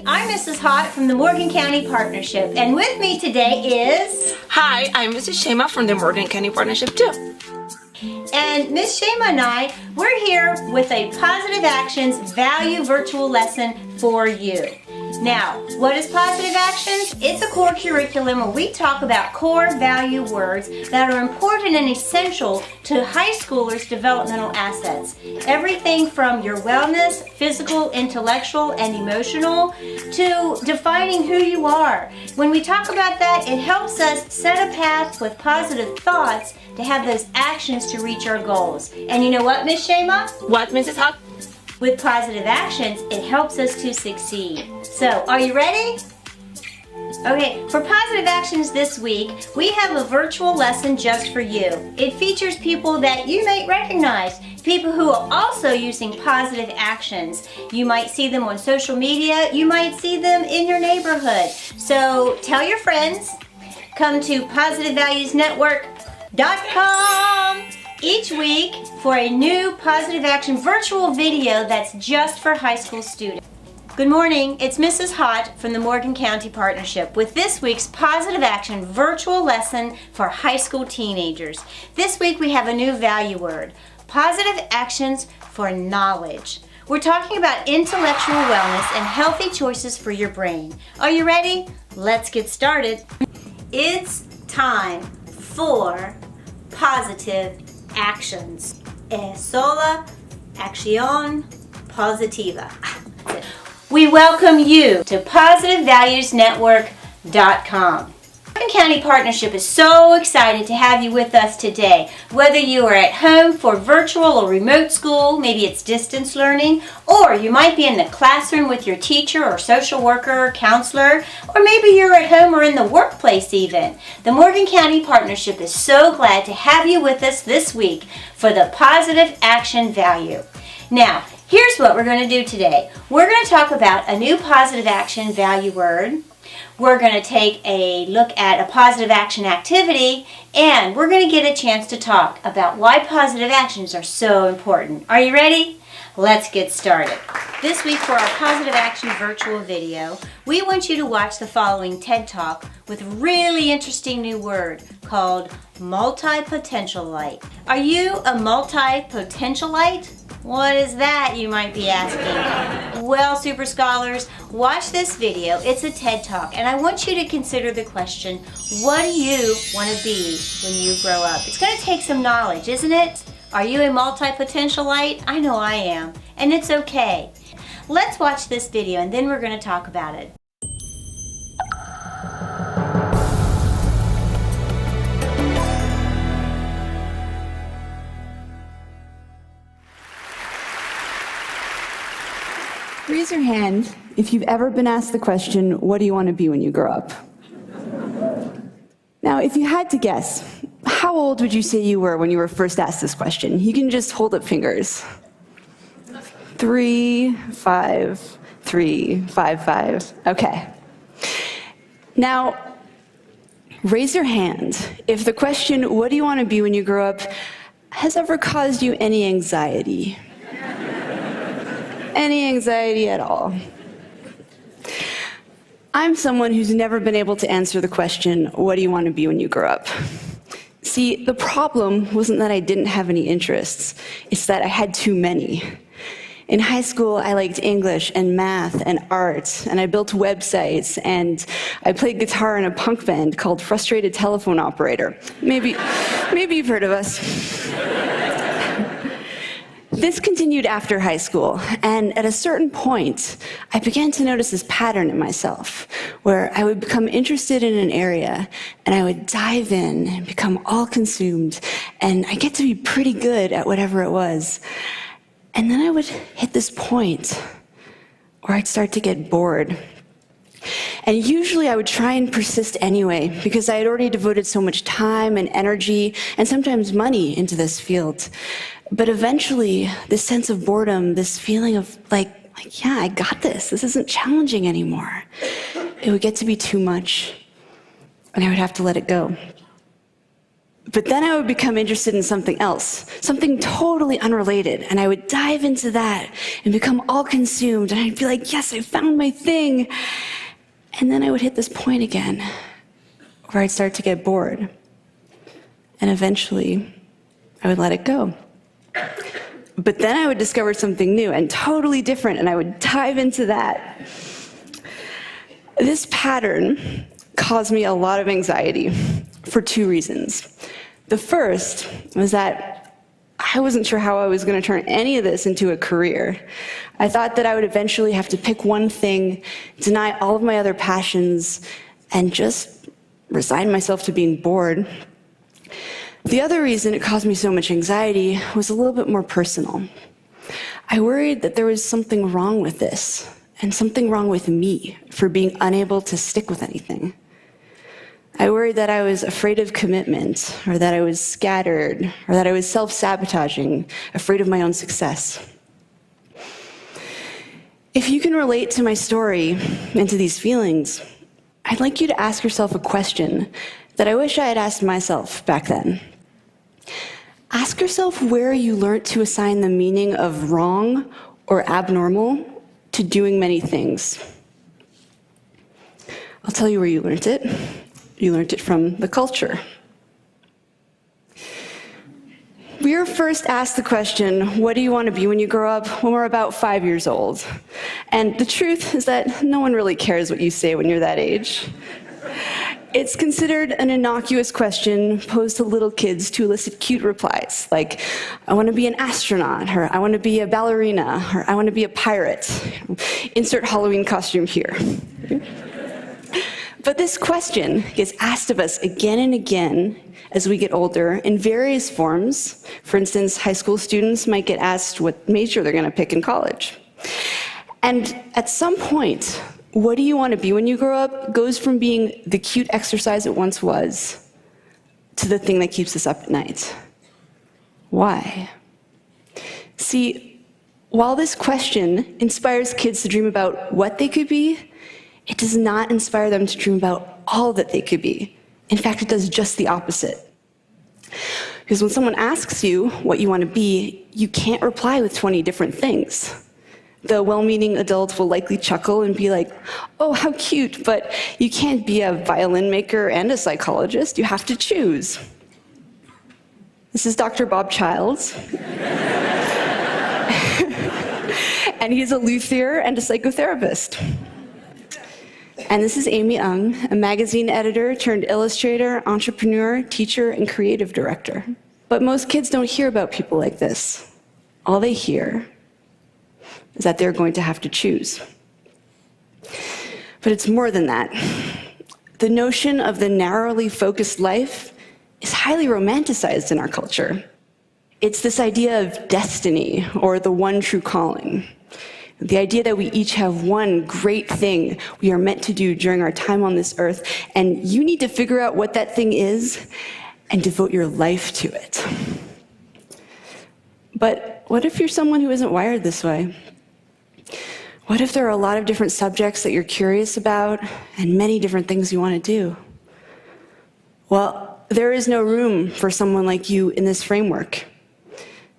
I'm Mrs. Hott from the Morgan County Partnership, and with me today is... Hi, I'm Mrs. Shema from the Morgan County Partnership too. And Miss Shema and I, we're here with a Positive Actions Value Virtual Lesson for you. Now, what is Positive Actions? It's a core curriculum where we talk about core value words that are important and essential to high schoolers' developmental assets. Everything from your wellness, physical, intellectual, and emotional, to defining who you are. When we talk about that, it helps us set a path with positive thoughts to have those actions to reach our goals. And you know what, Miss Shema? What, Mrs. Hott? With positive actions, it helps us to succeed. So, are you ready? Okay, for Positive Actions this week, we have a virtual lesson just for you. It features people that you may recognize, people who are also using positive actions. You might see them on social media, you might see them in your neighborhood. So, tell your friends, come to positivevaluesnetwork.com each week for a new Positive Action virtual video that's just for high school students. Good morning, it's Mrs. Hott from the Morgan County Partnership with this week's Positive Action virtual lesson for high school teenagers. This week we have a new value word, Positive Actions for Knowledge. We're talking about intellectual wellness and healthy choices for your brain. Are you ready? Let's get started. It's time for Positive Actions. Es sola acción positiva. We welcome you to positivevaluesnetwork.com. Morgan County Partnership is so excited to have you with us today. Whether you are at home for virtual or remote school, maybe it's distance learning, or you might be in the classroom with your teacher or social worker or counselor, or maybe you're at home or in the workplace even. The Morgan County Partnership is so glad to have you with us this week for the Positive Action Value. Now, here's what we're going to do today. We're going to talk about a new positive action value word. We're going to take a look at a positive action activity, and we're going to get a chance to talk about why positive actions are so important. Are you ready? Let's get started. This week for our Positive Action virtual video, we want you to watch the following TED Talk with a really interesting new word called multipotentialite. Are you a multipotentialite? What is that, you might be asking? Well, super scholars, watch this video. It's a TED Talk, and I want you to consider the question, what do you want to be when you grow up? It's going to take some knowledge, isn't it? Are you a multipotentialite? I know I am, and it's okay. Let's watch this video, and then we're going to talk about it. Raise your hand if you've ever been asked the question, what do you want to be when you grow up? Now, if you had to guess, how old would you say you were when you were first asked this question? You can just hold up fingers. 3, 5, 3, 5, 5. Okay. Now, raise your hand if the question, what do you want to be when you grow up, has ever caused you any anxiety. Any anxiety at all. I'm someone who's never been able to answer the question, what do you want to be when you grow up? See, the problem wasn't that I didn't have any interests, it's that I had too many. In high school, I liked English and math and art, and I built websites, and I played guitar in a punk band called Frustrated Telephone Operator. Maybe you've heard of us. This continued after high school, and at a certain point, I began to notice this pattern in myself, where I would become interested in an area, and I would dive in and become all consumed, and I get to be pretty good at whatever it was. And then I would hit this point where I'd start to get bored. And usually I would try and persist anyway, because I had already devoted so much time and energy, and sometimes money, into this field. But eventually, this sense of boredom, this feeling of like, yeah, I got this. This isn't challenging anymore. It would get to be too much, and I would have to let it go. But then I would become interested in something else, something totally unrelated, and I would dive into that and become all consumed, and I'd be like, yes, I found my thing. And then I would hit this point again, where I'd start to get bored. And eventually, I would let it go. But then I would discover something new and totally different, and I would dive into that. This pattern caused me a lot of anxiety for two reasons. The first was that I wasn't sure how I was going to turn any of this into a career. I thought that I would eventually have to pick one thing, deny all of my other passions, and just resign myself to being bored. The other reason it caused me so much anxiety was a little bit more personal. I worried that there was something wrong with this, and something wrong with me for being unable to stick with anything. I worried that I was afraid of commitment, or that I was scattered, or that I was self-sabotaging, afraid of my own success. If you can relate to my story and to these feelings, I'd like you to ask yourself a question that I wish I had asked myself back then. Ask yourself where you learned to assign the meaning of wrong or abnormal to doing many things. I'll tell you where you learned it. You learned it from the culture. We are first asked the question, what do you want to be when you grow up, when we're about 5 years old? And the truth is that no one really cares what you say when you're that age. It's considered an innocuous question posed to little kids to elicit cute replies, like, I want to be an astronaut, or I want to be a ballerina, or I want to be a pirate. Insert Halloween costume here. But this question gets asked of us again and again as we get older in various forms. For instance, high school students might get asked what major they're going to pick in college. And at some point, what do you want to be when you grow up goes from being the cute exercise it once was to the thing that keeps us up at night. Why? See, while this question inspires kids to dream about what they could be, it does not inspire them to dream about all that they could be. In fact, it does just the opposite. Because when someone asks you what you want to be, you can't reply with 20 different things. The well-meaning adult will likely chuckle and be like, oh, how cute, but you can't be a violin maker and a psychologist. You have to choose. This is Dr. Bob Childs. And he's a luthier and a psychotherapist. And this is Amy Ung, a magazine editor turned illustrator, entrepreneur, teacher, and creative director. But most kids don't hear about people like this. All they hear is that they're going to have to choose. But it's more than that. The notion of the narrowly focused life is highly romanticized in our culture. It's this idea of destiny, or the one true calling. The idea that we each have one great thing we are meant to do during our time on this earth, and you need to figure out what that thing is and devote your life to it. But what if you're someone who isn't wired this way? What if there are a lot of different subjects that you're curious about and many different things you want to do? Well, there is no room for someone like you in this framework.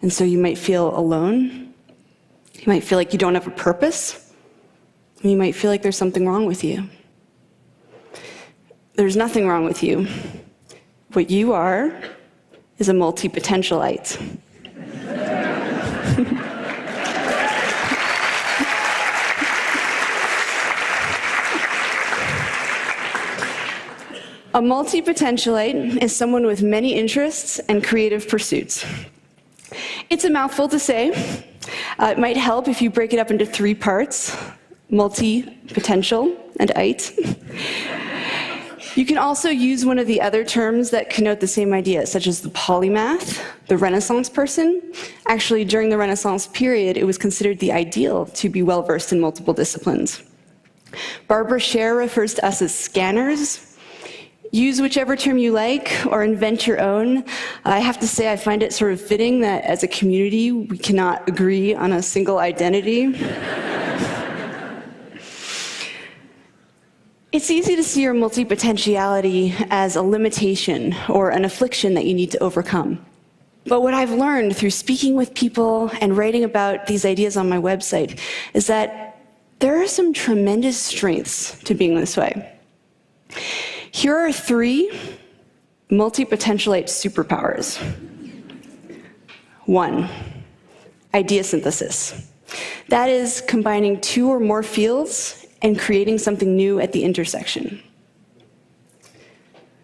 And so you might feel alone. You might feel like you don't have a purpose. And you might feel like there's something wrong with you. There's nothing wrong with you. What you are is a multi-potentialite. A multi-potentialite is someone with many interests and creative pursuits. It's a mouthful to say. It might help if you break it up into 3 parts: multi-potential and ite. You can also use one of the other terms that connote the same idea, such as the polymath, the Renaissance person. Actually, during the Renaissance period, it was considered the ideal to be well-versed in multiple disciplines. Barbara Scher refers to us as scanners. Use whichever term you like, or invent your own. I have to say I find it sort of fitting that as a community we cannot agree on a single identity. It's easy to see your multipotentiality as a limitation or an affliction that you need to overcome. But what I've learned through speaking with people and writing about these ideas on my website is that there are some tremendous strengths to being this way. Here are 3 multipotentialite superpowers. 1, idea synthesis. That is combining 2 or more fields and creating something new at the intersection.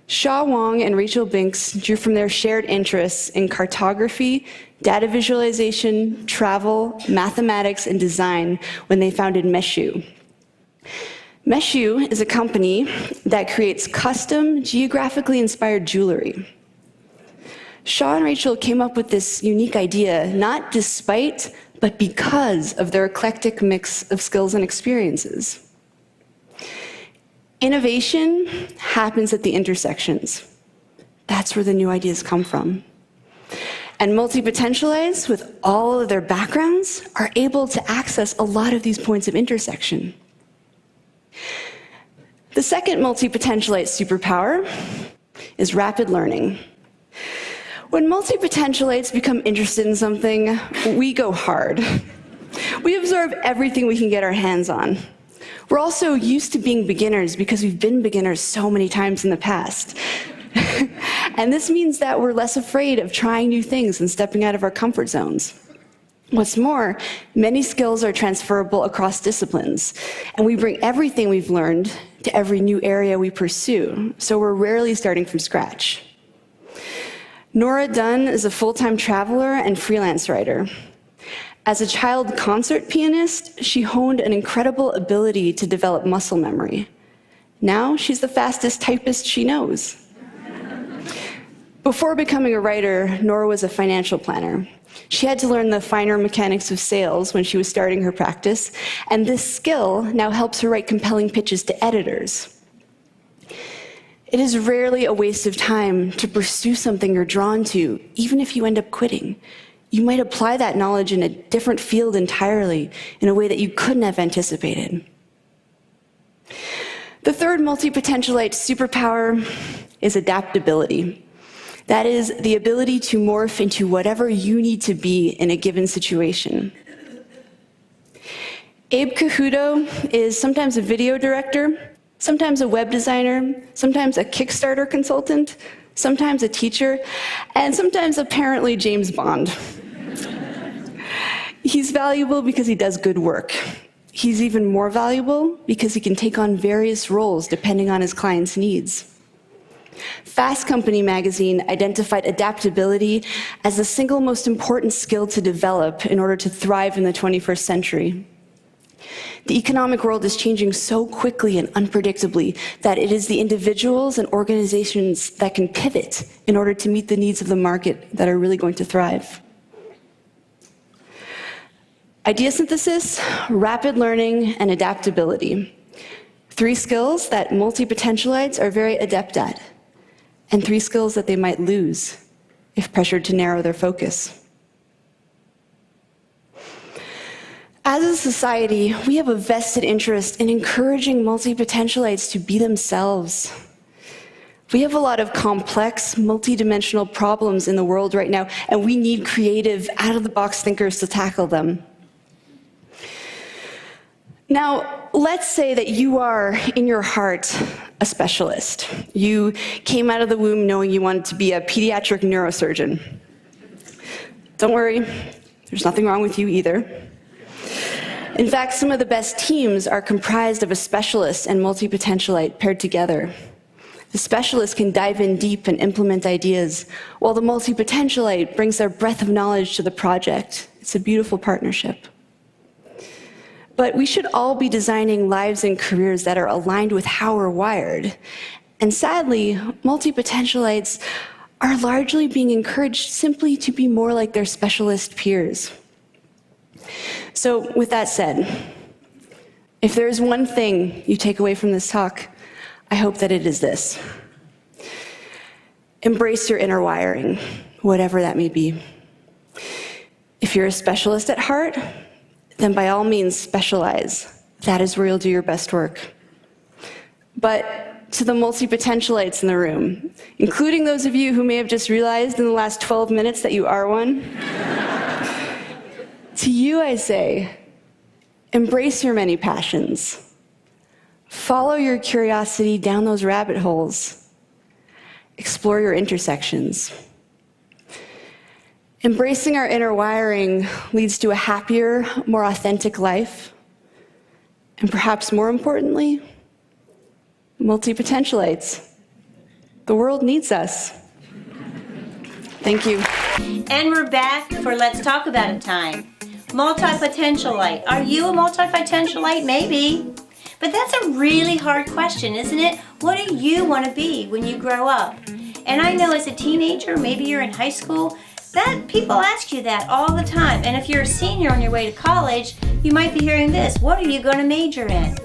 Shaw Wong and Rachel Binks drew from their shared interests in cartography, data visualization, travel, mathematics, and design when they founded Meshu. Meshu is a company that creates custom, geographically inspired jewelry. Shaw and Rachel came up with this unique idea, not despite, but because of their eclectic mix of skills and experiences. Innovation happens at the intersections. That's where the new ideas come from. And multipotentialites, with all of their backgrounds, are able to access a lot of these points of intersection. The second multipotentialite superpower is rapid learning. When multipotentialites become interested in something, we go hard. We absorb everything we can get our hands on. We're also used to being beginners because we've been beginners so many times in the past. And this means that we're less afraid of trying new things and stepping out of our comfort zones. What's more, many skills are transferable across disciplines, and we bring everything we've learned to every new area we pursue, so we're rarely starting from scratch. Nora Dunn is a full-time traveler and freelance writer. As a child concert pianist, she honed an incredible ability to develop muscle memory. Now she's the fastest typist she knows. Before becoming a writer, Nora was a financial planner. She had to learn the finer mechanics of sales when she was starting her practice, and this skill now helps her write compelling pitches to editors. It is rarely a waste of time to pursue something you're drawn to, even if you end up quitting. You might apply that knowledge in a different field entirely, in a way that you couldn't have anticipated. The third multipotentialite superpower is adaptability. That is the ability to morph into whatever you need to be in a given situation. Abe Cahuto is sometimes a video director, sometimes a web designer, sometimes a Kickstarter consultant, sometimes a teacher, and sometimes apparently James Bond. He's valuable because he does good work. He's even more valuable because he can take on various roles depending on his client's needs. Fast Company magazine identified adaptability as the single most important skill to develop in order to thrive in the 21st century. The economic world is changing so quickly and unpredictably that it is the individuals and organizations that can pivot in order to meet the needs of the market that are really going to thrive. Idea synthesis, rapid learning, and adaptability. 3 skills that multipotentialites are very adept at, and 3 skills that they might lose if pressured to narrow their focus. As a society, we have a vested interest in encouraging multipotentialites to be themselves. We have a lot of complex, multidimensional problems in the world right now, and we need creative, out-of-the-box thinkers to tackle them. Now, let's say that you are, in your heart, a specialist. You came out of the womb knowing you wanted to be a pediatric neurosurgeon. Don't worry, there's nothing wrong with you either. In fact, some of the best teams are comprised of a specialist and multipotentialite paired together. The specialist can dive in deep and implement ideas, while the multipotentialite brings their breadth of knowledge to the project. It's a beautiful partnership. But we should all be designing lives and careers that are aligned with how we're wired. And sadly, multipotentialites are largely being encouraged simply to be more like their specialist peers. So with that said, if there is one thing you take away from this talk, I hope that it is this. Embrace your inner wiring, whatever that may be. If you're a specialist at heart, then by all means specialize. That is where you'll do your best work. But to the multi-potentialites in the room, including those of you who may have just realized in the last 12 minutes that you are one, to you I say, embrace your many passions. Follow your curiosity down those rabbit holes. Explore your intersections. Embracing our inner wiring leads to a happier, more authentic life. And perhaps more importantly, multi-potentialites. The world needs us. Thank you. And we're back for Let's Talk About It time. Multi-potentialite. Are you a multi-potentialite? Maybe. But that's a really hard question, isn't it? What do you want to be when you grow up? And I know as a teenager, maybe you're in high school, that people ask you that all the time. And if you're a senior on your way to college, you might be hearing this: what are you going to major in?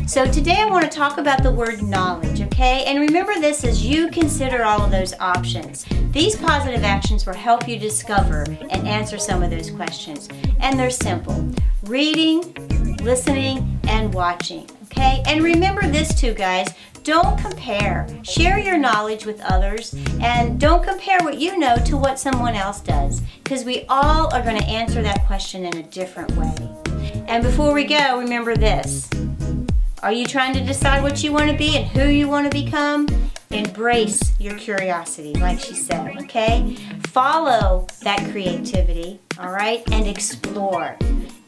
So today I want to talk about the word knowledge, okay? And remember this as you consider all of those options. These positive actions will help you discover and answer some of those questions. And they're simple: reading, listening, and watching, okay? And remember this too, guys. Don't compare. Share your knowledge with others, and don't compare what you know to what someone else does, because we all are going to answer that question in a different way. And before we go, remember this. Are you trying to decide what you want to be and who you want to become? Embrace your curiosity, like she said, okay? Follow that creativity, all right? And explore.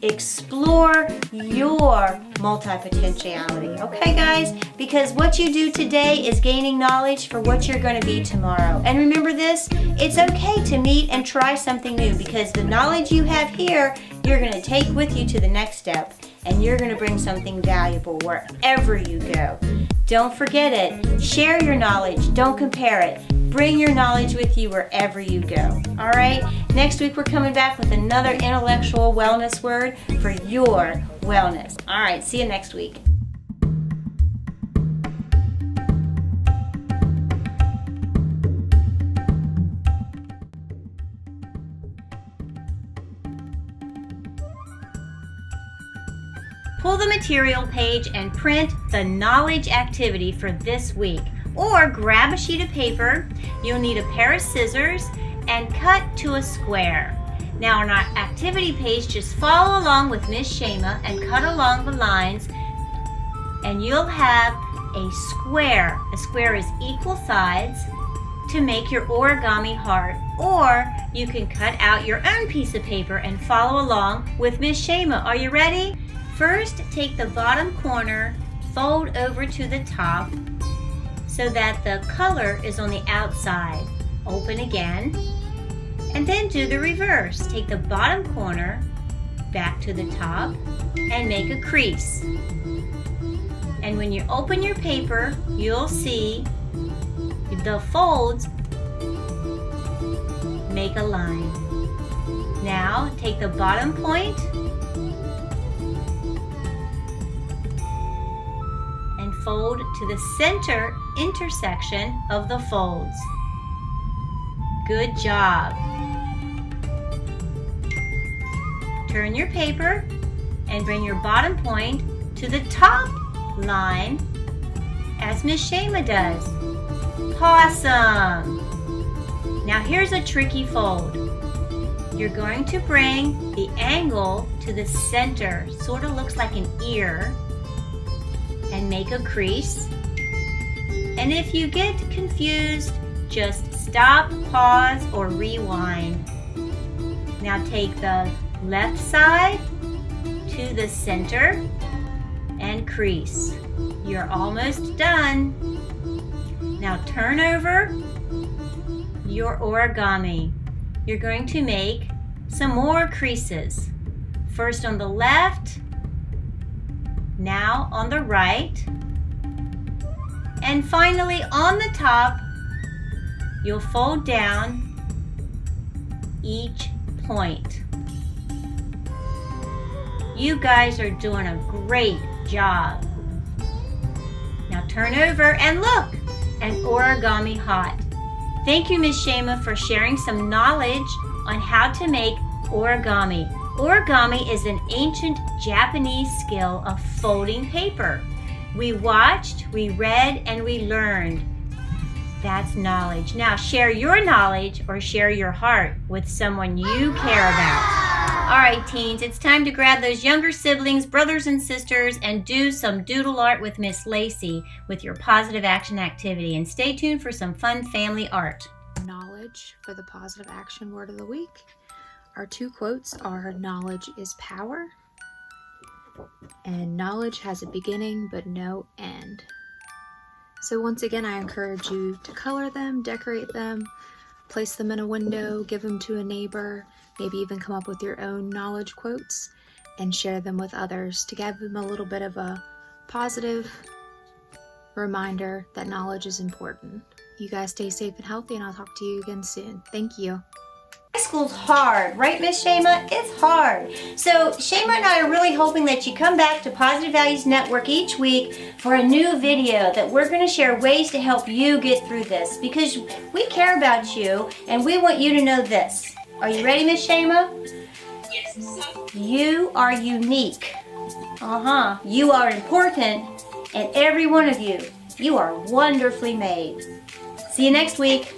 Explore your multi-potentiality, okay, guys? Because what you do today is gaining knowledge for what you're going to be tomorrow. And remember this, it's okay to meet and try something new, because the knowledge you have here, you're going to take with you to the next step, and you're going to bring something valuable wherever you go. Don't forget it. Share your knowledge. Don't compare it. Bring your knowledge with you wherever you go. All right? Next week, we're coming back with another intellectual wellness word for your wellness. All right. See you next week. Pull the material page and print the knowledge activity for this week. Or grab a sheet of paper. You'll need a pair of scissors and cut to a square. Now on our activity page, just follow along with Miss Shema and cut along the lines, and you'll have a square. A square is equal sides to make your origami heart. Or you can cut out your own piece of paper and follow along with Miss Shema. Are you ready? First, take the bottom corner, fold over to the top so that the color is on the outside. Open again, and then do the reverse. Take the bottom corner back to the top and make a crease. And when you open your paper, you'll see the folds make a line. Now, take the bottom point fold to the center intersection of the folds. Good job. Turn your paper and bring your bottom point to the top line as Miss Shema does. Awesome! Now here's a tricky fold. You're going to bring the angle to the center, sort of looks like an ear, and make a crease. And if you get confused, just stop, pause, or rewind. Now take the left side to the center and crease. You're almost done. Now turn over your origami. You're going to make some more creases. First on the left, now on the right, and finally on the top, you'll fold down each point. You guys are doing a great job. Now turn over and look, an origami hot. Thank you, Miss Shema, for sharing some knowledge on how to make origami. Origami is an ancient Japanese skill of folding paper. We watched, we read, and we learned. That's knowledge. Now share your knowledge or share your heart with someone you care about. All right, teens, it's time to grab those younger siblings, brothers and sisters, and do some doodle art with Miss Lacey with your positive action activity. And stay tuned for some fun family art. Knowledge for the positive action word of the week. Our two quotes are knowledge is power and knowledge has a beginning but no end. So once again, I encourage you to color them, decorate them, place them in a window, give them to a neighbor, maybe even come up with your own knowledge quotes and share them with others to give them a little bit of a positive reminder that knowledge is important. You guys stay safe and healthy, and I'll talk to you again soon. Thank you. High school's hard, right, Miss Shema? It's hard. So Shema and I are really hoping that you come back to Positive Values Network each week for a new video that we're going to share ways to help you get through this, because we care about you and we want you to know this. Are you ready, Miss Shema? Yes. You are unique. You are important, and every one of you, you are wonderfully made. See you next week.